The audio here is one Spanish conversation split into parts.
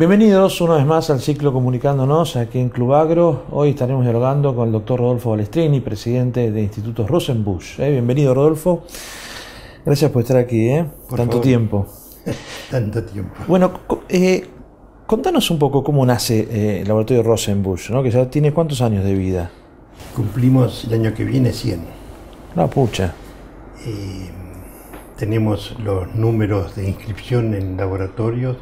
Bienvenidos una vez más al ciclo Comunicándonos aquí en Club Agro. Hoy estaremos dialogando con el doctor Rodolfo Balestrini, presidente de Institutos Rosenbusch. Bienvenido, Rodolfo. Gracias por estar aquí, Por tanto favor. tiempo. Tanto tiempo. Bueno, contanos un poco cómo nace el laboratorio Rosenbusch, ¿no? Que ya tiene ¿cuántos años de vida? Cumplimos el año que viene 100. La pucha. Tenemos los números de inscripción en laboratorios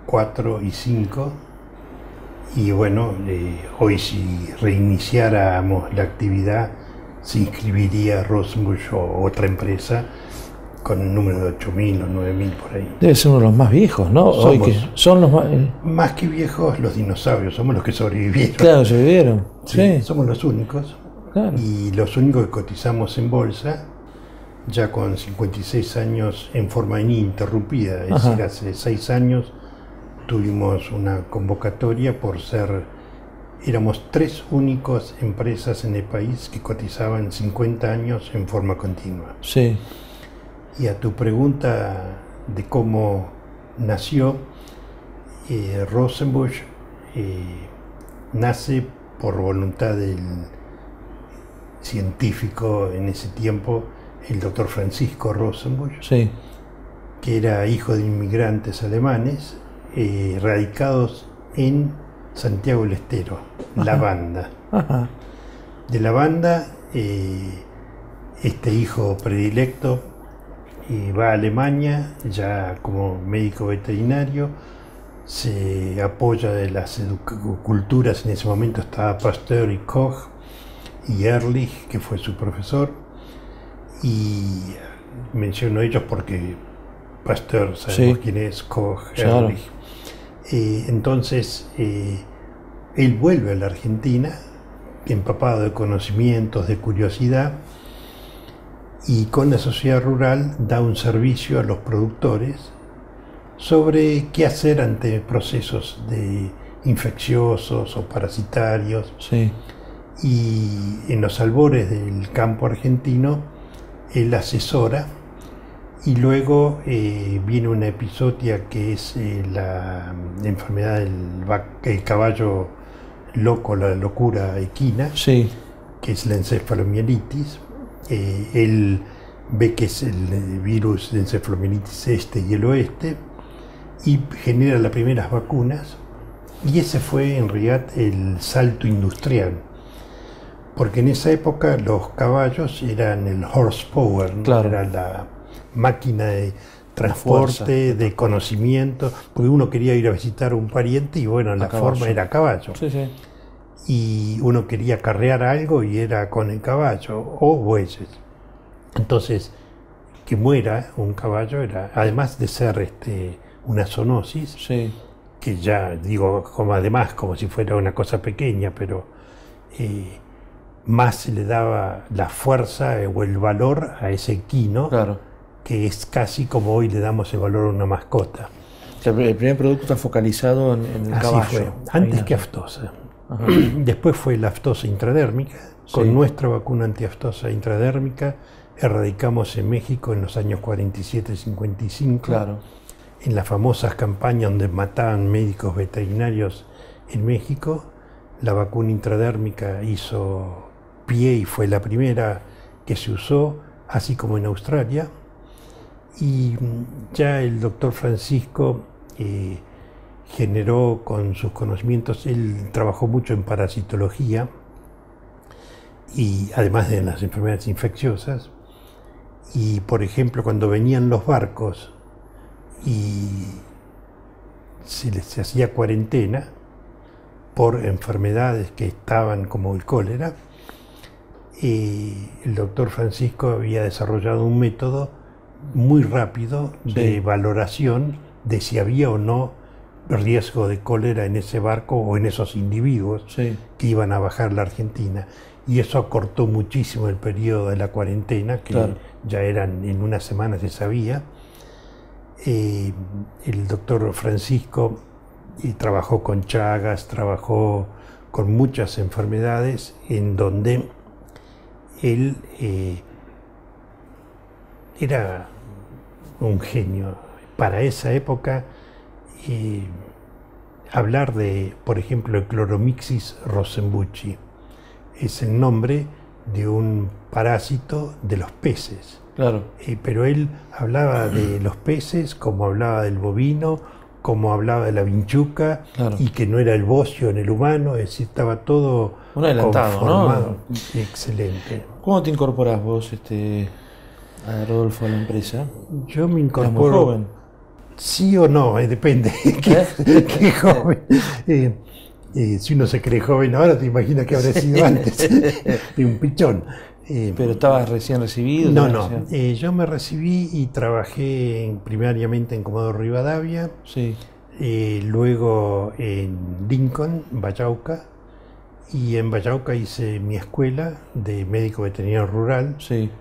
4 y 5. Y bueno, hoy si reiniciáramos la actividad, se inscribiría Rosenbusch o otra empresa con el número de 8.000 o 9.000 por ahí. Debe ser uno de los más viejos, ¿no? Somos, Hoy que son los más... más que viejos, los dinosaurios, somos los que sobrevivieron. Claro, se vivieron. Sí. Somos los únicos. Claro. Y los únicos que cotizamos en bolsa, ya con 56 años en forma ininterrumpida. Es decir, hace 6 años tuvimos una convocatoria por ser... Éramos 3 únicas empresas en el país que cotizaban 50 años en forma continua. Sí. Y a tu pregunta de cómo nació, Rosenbusch nace por voluntad del científico en ese tiempo, el doctor Francisco Rosenbusch, Sí. que era hijo de inmigrantes alemanes radicados en Santiago del Estero, La Banda. Ajá. De La Banda, este hijo predilecto va a Alemania ya como médico veterinario, se apoya de las culturas. En ese momento estaba Pasteur y Koch y Ehrlich, que fue su profesor, y menciono ellos porque Pasteur sabemos quién es, Koch, Ehrlich. Claro. Entonces él vuelve a la Argentina empapado de conocimientos, de curiosidad, y con la sociedad rural da un servicio a los productores sobre qué hacer ante procesos infecciosos o parasitarios. Sí. Y en los albores del campo argentino, él asesora, y luego viene una epizodia que es la enfermedad del caballo loco, la locura equina, Sí. que es la encefalomielitis. Él ve que es el virus de encefalomielitis este y el oeste, y genera las primeras vacunas, y ese fue en realidad el salto industrial, porque en esa época los caballos eran el horsepower, ¿no? Claro. Era la máquina de transporte, de conocimiento, porque uno quería ir a visitar a un pariente y bueno, la forma era a caballo. Sí, sí. Y uno quería carrear algo y era con el caballo o bueyes. Entonces, que muera un caballo era, además de ser una zoonosis, Sí. que ya digo como si fuera una cosa pequeña, pero más se le daba la fuerza o el valor a ese equino, Claro. que es casi como hoy le damos el valor a una mascota. O sea, el primer producto está focalizado en el Así caballo. fue, antes que aftosa. Después fue la aftosa intradérmica. Con Sí. nuestra vacuna antiaftosa intradérmica erradicamos en México en los años 47-55. Claro. En las famosas campañas donde mataban médicos veterinarios en México, la vacuna intradérmica hizo pie y fue la primera que se usó, así como en Australia. Y ya el doctor Francisco generó con sus conocimientos, él trabajó mucho en parasitología, y además de las enfermedades infecciosas. Y por ejemplo, cuando venían los barcos y se hacía cuarentena por enfermedades que estaban como el cólera, el doctor Francisco había desarrollado un método muy rápido de valoración de si había o no riesgo de cólera en ese barco o en esos individuos que iban a bajar la Argentina. Y eso acortó muchísimo el periodo de la cuarentena, que ya eran en una semana se sabía. El doctor Francisco trabajó con Chagas, trabajó con muchas enfermedades en donde él era un genio. Para esa época hablar de, por ejemplo, el Chloromyxis rosenbuchi. Es el nombre de un parásito de los peces. Claro. Pero él hablaba de los peces como hablaba del bovino, como hablaba de la vinchuca, claro. Y que no era el bocio en el humano, es decir, estaba todo un adelantado, conformado. ¿no? Excelente. ¿Cómo te incorporás vos, a Rodolfo, a la empresa? Yo me incorporo... ¿Eras muy joven? Sí o no, depende. ¿Qué joven? Si uno se cree joven ahora, te imaginas que habrá sido antes. Un pichón. ¿Pero estabas recién recibido? No. Yo me recibí y trabajé primariamente en Comodoro Rivadavia. Sí. Luego en Lincoln, Vallauca. Y en Vallauca hice mi escuela de médico veterinario rural. Sí.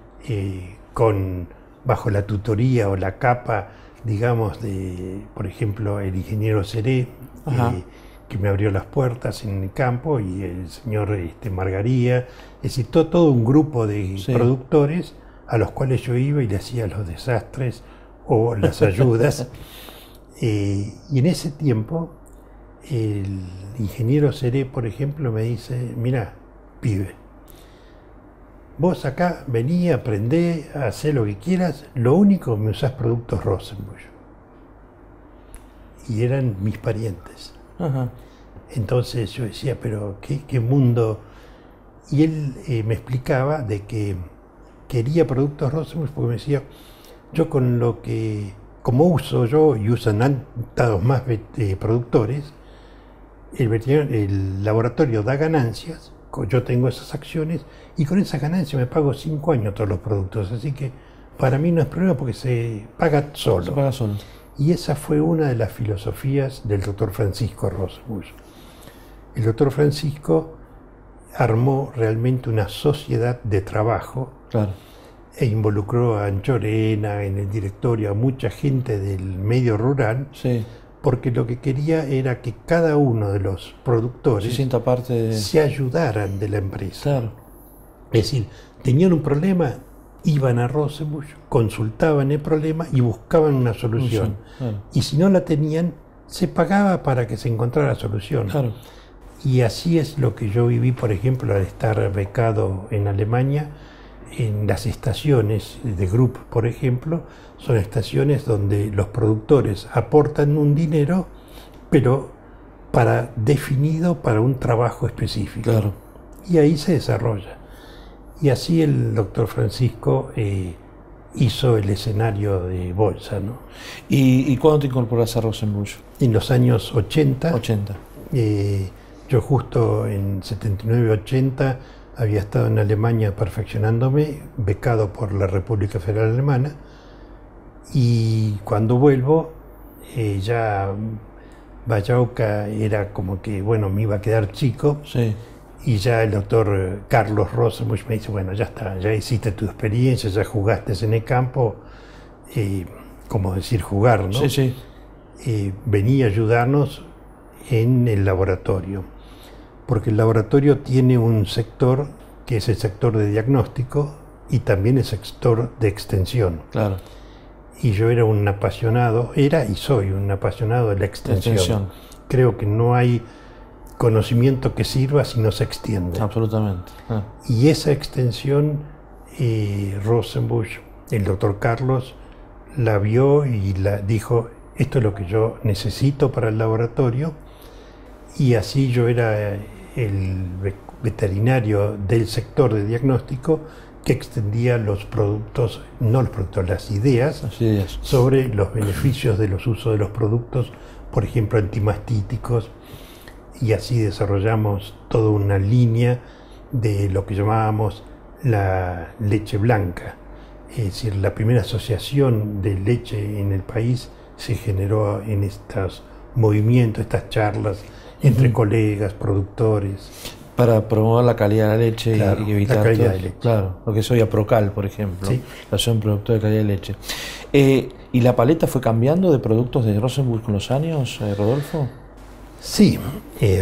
Bajo la tutoría o la capa, digamos, de, por ejemplo, el ingeniero Seré, que me abrió las puertas en el campo, y el señor Margaría, es decir, todo un grupo de productores a los cuales yo iba y le hacía los desastres o las ayudas. Y en ese tiempo, el ingeniero Seré, por ejemplo, me dice: mira, pibe, vos acá vení, aprendé, hacé lo que quieras, lo único me usás productos Rosenbusch. Y eran mis parientes. Ajá. Entonces yo decía, pero qué mundo. Y él me explicaba de que quería productos Rosenbusch porque me decía, yo con lo que, como uso yo y usan tantos más productores, el laboratorio da ganancias, yo tengo esas acciones y con esas ganancias me pago 5 años todos los productos, así que para mí no es problema porque se paga solo. Se paga solo. Y esa fue una de las filosofías del doctor Francisco Rosenbusch. El doctor Francisco armó realmente una sociedad de trabajo, claro, e involucró a Anchorena en el directorio, a mucha gente del medio rural, sí, porque lo que quería era que cada uno de los productores se ayudaran de la empresa. Claro. Es decir, tenían un problema, iban a Rosenbusch, consultaban el problema y buscaban una solución. Claro. Y si no la tenían, se pagaba para que se encontrara la solución. Claro. Y así es lo que yo viví, por ejemplo, al estar becado en Alemania. En las estaciones de Group, por ejemplo, son estaciones donde los productores aportan un dinero, pero definido para un trabajo específico. Claro. Y ahí se desarrolla. Y así el doctor Francisco hizo el escenario de bolsa, ¿no? ¿Y cuándo te incorporas a Rosenbusch? En los años 80. 80. Yo justo en 79-80 había estado en Alemania perfeccionándome, becado por la República Federal Alemana, y cuando vuelvo, ya Vallauca era como que, bueno, me iba a quedar chico, sí, y ya el doctor Carlos Rosenbusch me dice, bueno, ya está, ya hiciste tu experiencia, ya jugaste en el campo, como decir jugar, ¿no? Sí, sí. Venía a ayudarnos en el laboratorio, porque el laboratorio tiene un sector que es el sector de diagnóstico y también el sector de extensión. Claro. Y yo era un apasionado, era y soy un apasionado de la extensión. Creo que no hay conocimiento que sirva si no se extiende. Absolutamente. Y esa extensión, Rosenbusch, el doctor Carlos, la vio y dijo, esto es lo que yo necesito para el laboratorio. Y así yo era el veterinario del sector de diagnóstico que extendía los productos, no los productos, las ideas sobre los beneficios de los usos de los productos, por ejemplo, antimastíticos, y así desarrollamos toda una línea de lo que llamábamos la leche blanca. Es decir, la primera asociación de leche en el país se generó en estos movimientos, estas charlas entre colegas, productores. Para promover la calidad de la leche, claro, y evitar la calidad de leche. Claro, lo que soy Aprocal, por ejemplo, sí, la asociación productora de calidad de leche. ¿Y la paleta fue cambiando de productos de Rosenbusch con los años, Rodolfo? Sí,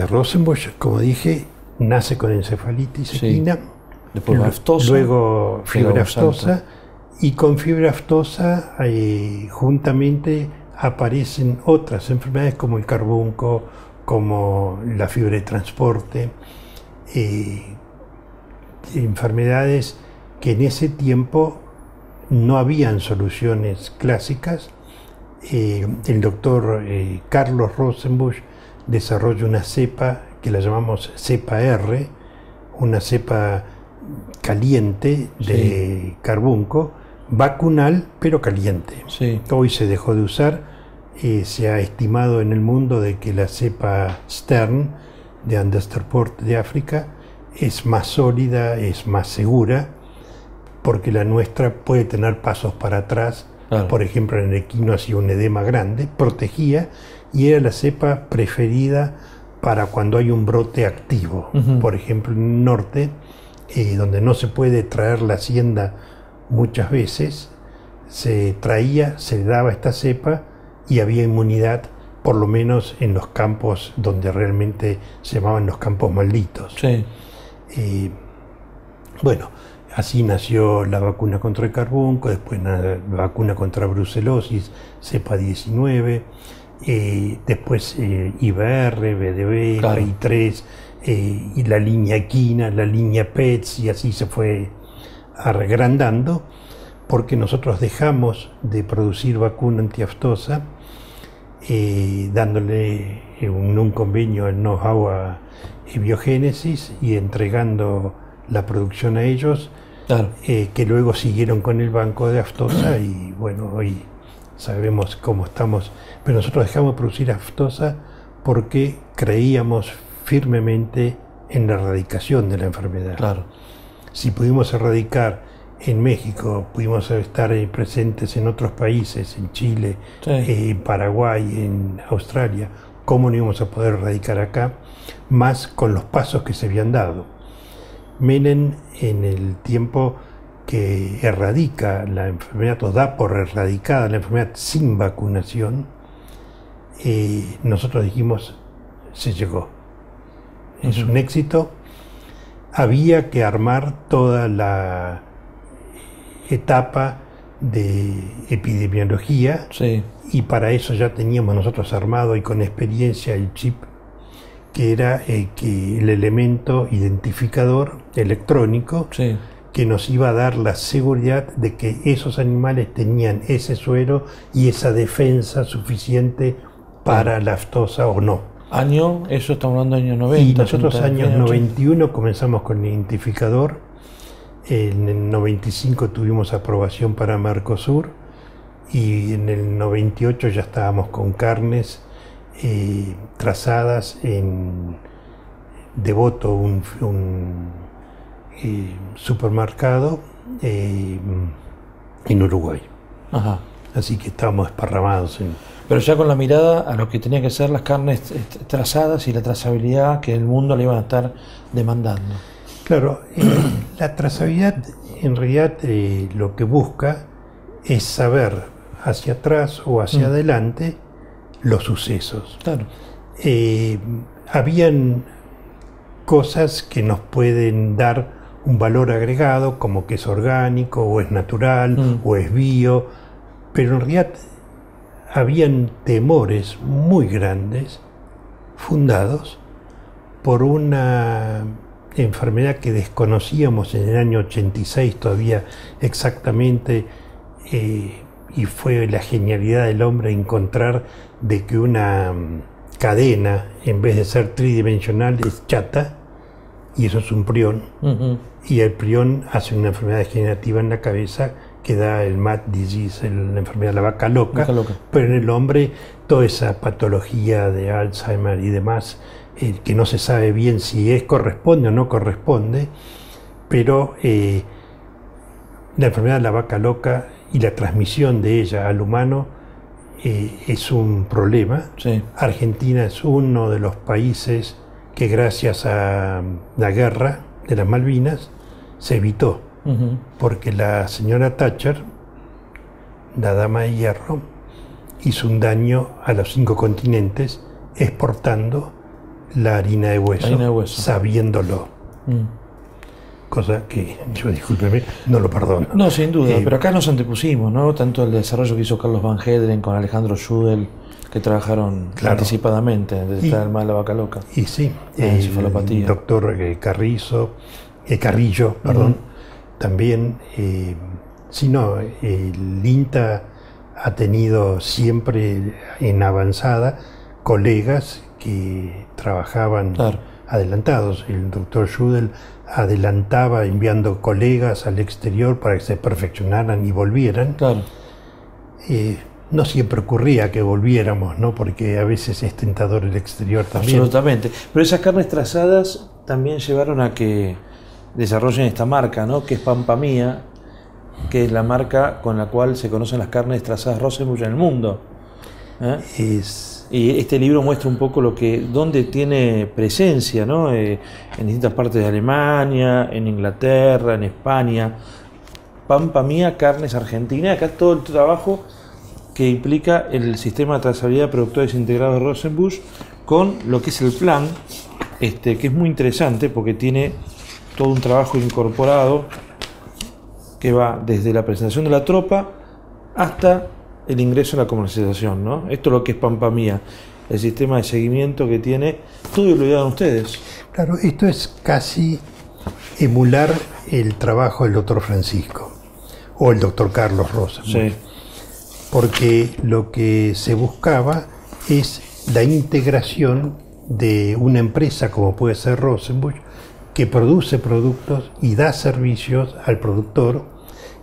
Rosenbusch, como dije, nace con encefalitis equina, después aftosa, luego fiebre aftosa, y con fiebre aftosa juntamente aparecen otras enfermedades como el carbunco, como la fiebre de transporte, enfermedades que en ese tiempo no habían soluciones clásicas. El doctor Carlos Rosenbusch desarrolla una cepa que la llamamos cepa R, una cepa caliente de carbunco, vacunal pero caliente. Sí. Hoy se dejó de usar. Se ha estimado en el mundo de que la cepa Stern de Andersterport de África es más sólida, es más segura, porque la nuestra puede tener pasos para atrás. Claro. Por ejemplo, en el equino hacía un edema grande, protegía, y era la cepa preferida para cuando hay un brote activo. Por ejemplo, en el norte, donde no se puede traer la hacienda muchas veces, se traía, se le daba esta cepa y había inmunidad, por lo menos en los campos donde realmente se llamaban los campos malditos. Sí. Bueno, así nació la vacuna contra el carbunco, después la vacuna contra brucelosis, cepa 19, después IBR, BDB, Claro. PI3, y la línea equina, la línea PETS, y así se fue agrandando, porque nosotros dejamos de producir vacuna antiaftosa, dándole un convenio, el know-how a Biogénesis y entregando la producción a ellos. Claro. Que luego siguieron con el banco de aftosa y bueno, hoy sabemos cómo estamos, pero nosotros dejamos de producir aftosa porque creíamos firmemente en la erradicación de la enfermedad. Claro. Si pudimos erradicar en México, pudimos estar presentes en otros países, en Chile, Sí. en Paraguay, en Australia, ¿cómo no íbamos a poder erradicar acá? Más con los pasos que se habían dado. Menem, en el tiempo que erradica la enfermedad, o da por erradicada la enfermedad sin vacunación, nosotros dijimos, se llegó. Es un éxito. Había que armar toda la etapa de epidemiología, Sí. y para eso ya teníamos nosotros armado y con experiencia el chip, que era el elemento identificador electrónico, Sí. que nos iba a dar la seguridad de que esos animales tenían ese suero y esa defensa suficiente para la aftosa o no. Año, eso estamos hablando de años 90. Y nosotros 80, años 80. 91 comenzamos con el identificador, en el 95 tuvimos aprobación para Mercosur y en el 98 ya estábamos con carnes trazadas en Devoto, un supermercado en Uruguay. Ajá. Así que estábamos esparramados en... Pero ya con la mirada a lo que tenían que ser las carnes trazadas y la trazabilidad que el mundo le iban a estar demandando. Claro, la trazabilidad en realidad lo que busca es saber hacia atrás o hacia adelante los sucesos. Claro. Habían cosas que nos pueden dar un valor agregado, como que es orgánico, o es natural, o es bio, pero en realidad habían temores muy grandes, fundados por una enfermedad que desconocíamos en el año 86 todavía exactamente, y fue la genialidad del hombre encontrar de que una cadena, en vez de ser tridimensional, es chata, y eso es un prión, y el prión hace una enfermedad degenerativa en la cabeza que da el Mad Disease, la enfermedad de la vaca loca, pero en el hombre toda esa patología de Alzheimer y demás, que no se sabe bien si corresponde o no corresponde, pero la enfermedad de la vaca loca y la transmisión de ella al humano es un problema. Sí. Argentina es uno de los países que gracias a la guerra de las Malvinas se evitó, porque la señora Thatcher, la dama de hierro, hizo un daño a los 5 continentes exportando la harina de hueso, sabiéndolo. Cosa que yo, discúlpeme, no lo perdono. No, sin duda, pero acá nos antepusimos, ¿no? Tanto el desarrollo que hizo Carlos Van Hedren con Alejandro Judel, que trabajaron anticipadamente desde el mal de la vaca loca. Y sí, el doctor Carrillo, perdón, también. El INTA ha tenido siempre en avanzada colegas que trabajaban adelantados. El doctor Schudel adelantaba enviando colegas al exterior para que se perfeccionaran y volvieran. Claro. No siempre ocurría que volviéramos, ¿no? Porque a veces es tentador el exterior también. Absolutamente. Pero esas carnes trazadas también llevaron a que desarrollen esta marca, ¿no? Que es Pampa Mía, que es la marca con la cual se conocen las carnes trazadas Rosenbusch en el mundo. Y este libro muestra un poco dónde tiene presencia, ¿no? En distintas partes de Alemania, en Inglaterra, en España. Pampa Mía, carnes argentinas. Acá todo el trabajo que implica el sistema de trazabilidad de productores integrados de Rosenbusch con lo que es el plan, que es muy interesante porque tiene todo un trabajo incorporado que va desde la presentación de la tropa hasta el ingreso a la comercialización, ¿no? Esto es lo que es Pampa Mía, el sistema de seguimiento que tiene, todo lo llevan ustedes. Claro, esto es casi emular el trabajo del doctor Francisco o el doctor Carlos Rosenbusch. Sí. Porque lo que se buscaba es la integración de una empresa como puede ser Rosenbusch, que produce productos y da servicios al productor,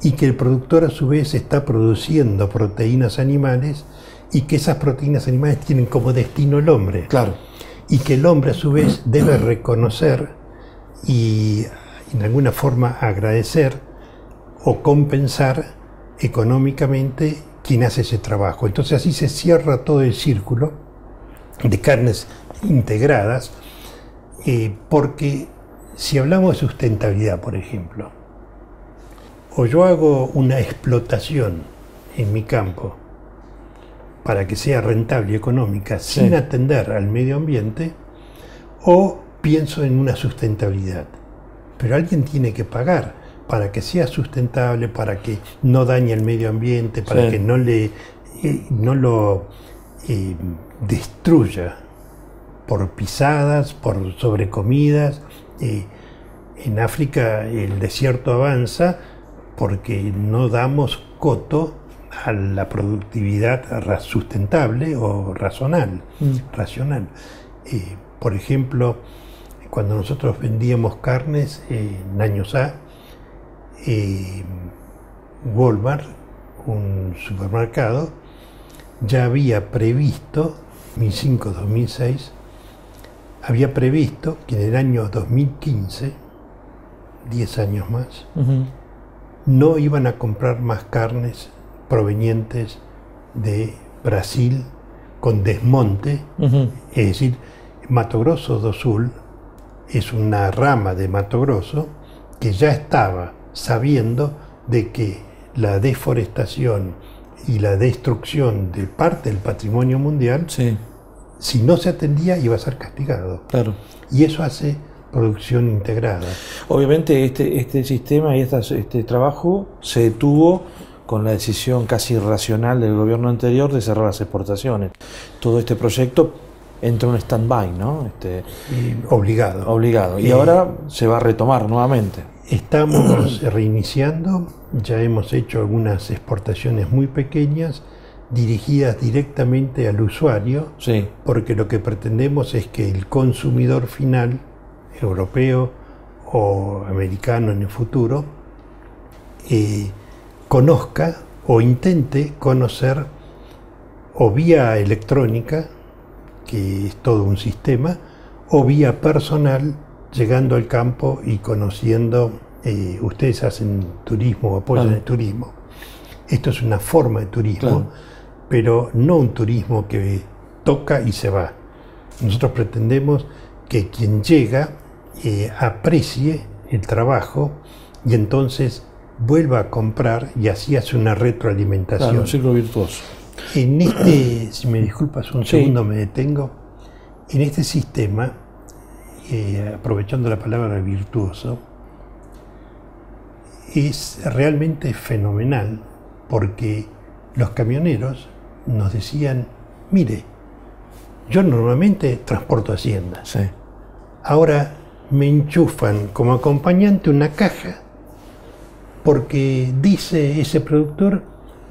y que el productor a su vez está produciendo proteínas animales, y que esas proteínas animales tienen como destino el hombre. Claro. Y que el hombre a su vez debe reconocer y en alguna forma agradecer o compensar económicamente quien hace ese trabajo. Entonces así se cierra todo el círculo de carnes integradas, porque si hablamos de sustentabilidad, por ejemplo, o yo hago una explotación en mi campo para que sea rentable y económica sin atender al medio ambiente, o pienso en una sustentabilidad. Pero alguien tiene que pagar para que sea sustentable, para que no dañe el medio ambiente, para que no lo destruya por pisadas, por sobrecomidas. En África el desierto avanza porque no damos coto a la productividad sustentable o racional. Por ejemplo, cuando nosotros vendíamos carnes en años A, Walmart, un supermercado, ya había previsto, 2005-2006, había previsto que en el año 2015, 10 años más, no iban a comprar más carnes provenientes de Brasil con desmonte, es decir, Mato Grosso do Sul es una rama de Mato Grosso que ya estaba sabiendo de que la deforestación y la destrucción de parte del patrimonio mundial, si no se atendía, iba a ser castigado. Claro. Y eso hace producción integrada. Obviamente este sistema y este trabajo se detuvo con la decisión casi irracional del gobierno anterior de cerrar las exportaciones. Todo este proyecto entró en stand-by, ¿no? Obligado. Y ahora se va a retomar nuevamente. Estamos reiniciando, ya hemos hecho algunas exportaciones muy pequeñas, dirigidas directamente al usuario, porque lo que pretendemos es que el consumidor final, europeo o americano en el futuro, conozca o intente conocer, o vía electrónica, que es todo un sistema, o vía personal, llegando al campo y conociendo. Ustedes hacen turismo, apoyan el turismo. Esto es una forma de turismo, pero no un turismo que toca y se va. Nosotros pretendemos que quien llega aprecie el trabajo y entonces vuelva a comprar, y así hace una retroalimentación. Claro, un ciclo virtuoso. En si me disculpas un segundo, me detengo. En este sistema, aprovechando la palabra virtuoso, es realmente fenomenal, porque los camioneros nos decían: mire, yo normalmente transporto haciendas. Sí. Ahora me enchufan como acompañante una caja porque dice ese productor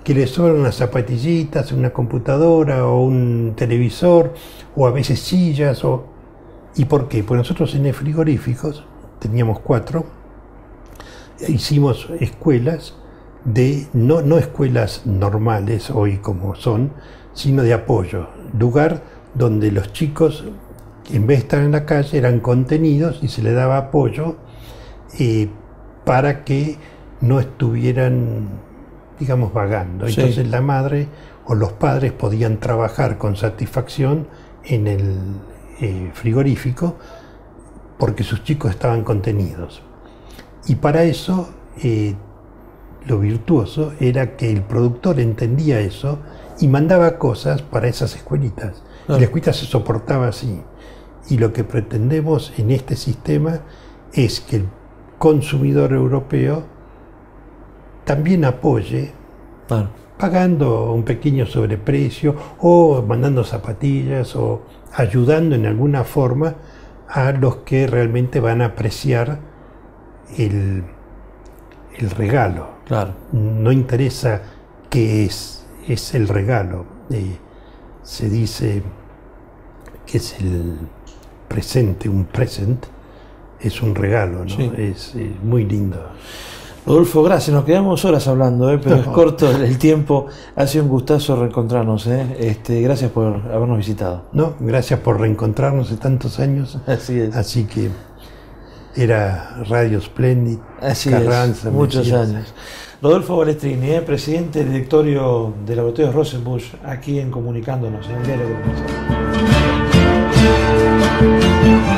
que le sobran unas zapatillitas, una computadora o un televisor o a veces sillas. ¿Y por qué? Pues nosotros en el frigoríficos, teníamos 4, hicimos escuelas no escuelas normales hoy como son, sino de apoyo, lugar donde los chicos en vez de estar en la calle eran contenidos y se les daba apoyo para que no estuvieran, digamos, vagando. Sí. Entonces la madre o los padres podían trabajar con satisfacción en el frigorífico porque sus chicos estaban contenidos. Y para eso lo virtuoso era que el productor entendía eso y mandaba cosas para esas escuelitas. Y la escuelita se soportaba así. Y lo que pretendemos en este sistema es que el consumidor europeo también apoye, pagando un pequeño sobreprecio o mandando zapatillas o ayudando en alguna forma a los que realmente van a apreciar el regalo. Claro. No interesa qué es el regalo. Se dice que es el presente, un present, es un regalo, ¿no? Sí. Es muy lindo. Rodolfo, gracias, nos quedamos horas hablando, pero es corto el tiempo. Ha sido un gustazo reencontrarnos. Gracias por habernos visitado. No, gracias por reencontrarnos de tantos años. Así es. Así que era Radio Splendid, Así Carranza, es, muchos años. Rodolfo Balestrini, presidente del directorio de Laboratorios Rosenbusch, aquí en Comunicándonos, en el Diario de la Nación.